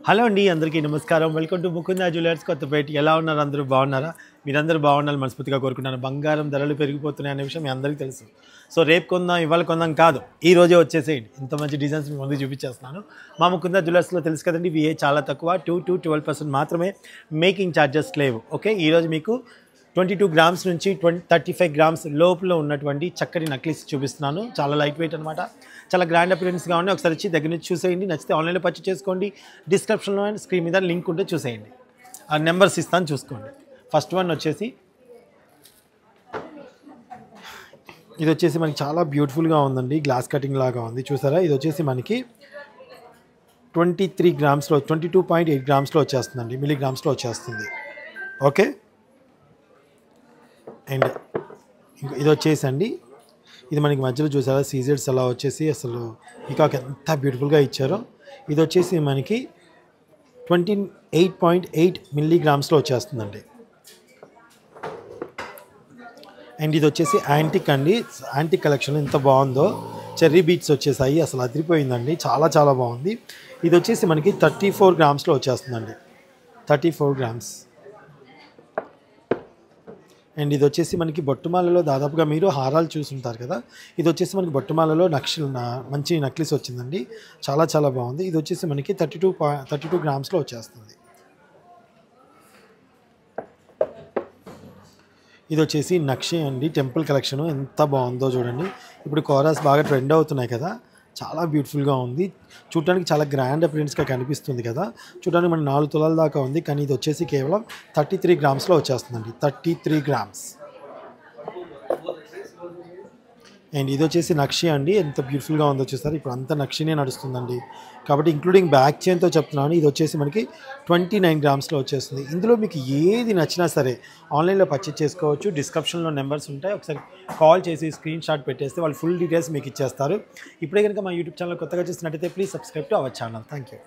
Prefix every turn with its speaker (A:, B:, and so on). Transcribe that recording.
A: Hello అండి, అందరికీ నమస్కారం. Welcome to Mukunda jewellers Kothapeta. ఎలా ఉన్నారు? అందరూ బాగున్నారా? మీరందరూ బాగుండాలని మనస్ఫూర్తిగా కోరుకుంటున్నాను. బంగారం ధరలు పెరిగిపోతున్నాయి అనే విషయం మీ అందరికీ తెలుసు. సో రేపు కొందాం, ఇవాళ కొందాం కాదు, ఈ రోజే వచ్చేసేయండి. ఇంత మంచి డిజైన్స్ మీ ముందు చూపించేస్తున్నాను. మా ముకుందా జ్యువెలర్స్లో తెలుసు కదండి, ఇవి చాలా తక్కువ, 2-12% మాత్రమే మేకింగ్ ఛార్జెస్ లేవు. ఓకే, ఈరోజు మీకు 22 గ్రామ్స్ నుంచి 35 గ్రామ్స్ లోపల ఉన్నటువంటి చక్కటి నక్లీస్ చూపిస్తున్నాను. చాలా లైట్ వెయిట్ అనమాట, చాలా గ్రాండ్ అపిరెన్స్గా ఉన్నాయి. ఒకసారి వచ్చి దగ్గర నుంచి చూసేయండి. నచ్చితే ఆన్లైన్లో పర్చేస్ చేసుకోండి. డిస్క్రిప్షన్లో అండ్ స్క్రీన్ మీద లింక్ ఉంటే చూసేయండి. ఆ నెంబర్స్ ఇస్తాను, చూసుకోండి. ఫస్ట్ వన్ వచ్చేసి ఇది వచ్చేసి మనకి చాలా బ్యూటిఫుల్గా ఉందండి. గ్లాస్ కటింగ్ లాగా ఉంది, చూసారా? ఇది వచ్చేసి మనకి 23 గ్రామ్స్లో 22.8 గ్రామ్స్లో వచ్చేస్తుందండి, మిల్లీగ్రామ్స్లో వచ్చేస్తుంది. ఓకే, అండ్ ఇంకా ఇది వచ్చేసండి, ఇది మనకి మధ్యలో చూసారా సీజెడ్స్ అలా వచ్చేసి అసలు పీకాక్ ఎంత బ్యూటిఫుల్గా ఇచ్చారో. ఇది వచ్చేసి మనకి 28.8 మిల్లీగ్రామ్స్లో వచ్చేస్తుందండి. అండ్ ఇది వచ్చేసి యాంటిక్ అండి, యాంటిక్ కలెక్షన్ ఎంత బాగుందో. చెర్రీ బీట్స్ వచ్చేసాయి, అసలు అదిరిపోయిందండి, చాలా చాలా బాగుంది. ఇది వచ్చేసి మనకి 34 గ్రామ్స్లో వచ్చేస్తుందండి, 34 గ్రామ్స్. అండ్ ఇది వచ్చేసి మనకి బొట్టుమాలలో దాదాపుగా మీరు హారాలు చూసుంటారు కదా, ఇది వచ్చేసి మనకి బొట్టుమాలలో మంచి నక్లీస్ వచ్చిందండి, చాలా చాలా బాగుంది. ఇది వచ్చేసి మనకి 32 గ్రామ్స్లో వచ్చేస్తుంది. ఇది వచ్చేసి నక్షి అండి, టెంపుల్ కలెక్షన్ ఎంత బాగుందో చూడండి. ఇప్పుడు కోరాస్ బాగా ట్రెండ్ అవుతున్నాయి కదా, చాలా బ్యూటిఫుల్గా ఉంది. చూడడానికి చాలా గ్రాండ్ అపిరెన్స్గా కనిపిస్తుంది కదా. చూడడానికి మన 4 తులాల దాకా ఉంది, కానీ ఇది వచ్చేసి కేవలం 33 గ్రామ్స్లో వచ్చేస్తుందండి, 33 గ్రామ్స్. అండ్ ఇది వచ్చేసి నక్షి అండి, ఎంత బ్యూటిఫుల్గా ఉందో చూస్తారు. ఇప్పుడు అంతా నక్షినే నడుస్తుందండి, కాబట్టి ఇంక్లూడింగ్ బ్యాక్ చైన్తో చెప్తున్నాను. ఇది వచ్చేసి మనకి 29 గ్రామ్స్లో వచ్చేస్తుంది. ఇందులో మీకు ఏది నచ్చినా సరే ఆన్లైన్లో పర్చేస్ చేసుకోవచ్చు. డిస్క్రిప్షన్లో నెంబర్స్ ఉంటాయి, ఒకసారి కాల్ చేసి స్క్రీన్ షాట్ పెట్టేస్తే వాళ్ళు ఫుల్ డీటెయిల్స్ మీకు ఇచ్చేస్తారు. ఇప్పుడే కనుక మా యూట్యూబ్ ఛానల్ కొత్తగా చూసినట్టయితే please subscribe to our channel. Thank you.